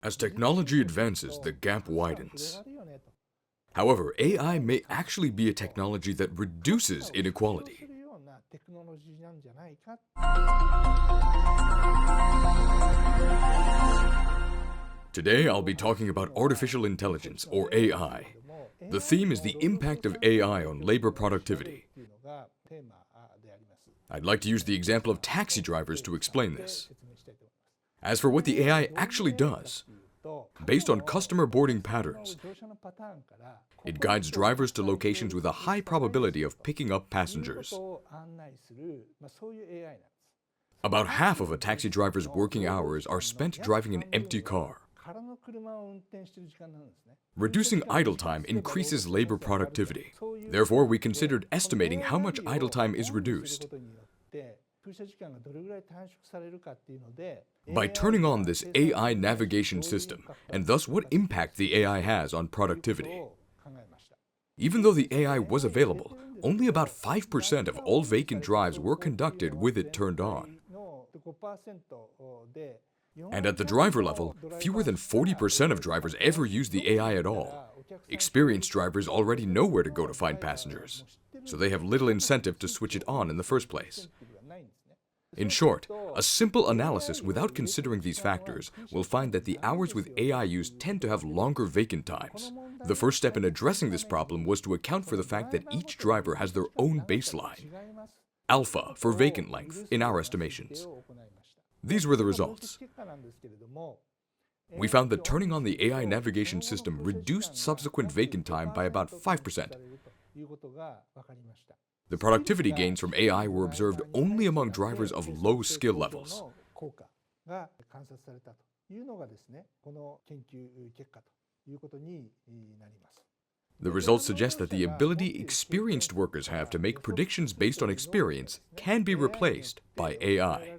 As technology advances, the gap widens. However, AI may actually be a technology that reduces inequality. Today, I'll be talking about artificial intelligence, or AI. The theme is the impact of AI on labor productivity. I'd like to use the example of taxi drivers to explain this. As for what the AI actually does, based on customer boarding patterns, it guides drivers to locations with a high probability of picking up passengers. About half of a taxi driver's working hours are spent driving an empty car. Reducing idle time increases labor productivity. Therefore, we considered estimating how much idle time is reduced. By turning on this AI navigation system, and thus what impact the AI has on productivity. Even though the AI was available, only about 5% of all vacant drives were conducted with it turned on. And at the driver level, fewer than 40% of drivers ever use the AI at all. Experienced drivers already know where to go to find passengers, so they have little incentive to switch it on in the first place. In short, a simple analysis without considering these factors will find that the hours with AI use tend to have longer vacant times. The first step in addressing this problem was to account for the fact that each driver has their own baseline, alpha for vacant length, in our estimations. These were the results. We found that turning on the AI navigation system reduced subsequent vacant time by about 5%. The productivity gains from AI were observed only among drivers of low skill levels. The results suggest that the ability experienced workers have to make predictions based on experience can be replaced by AI.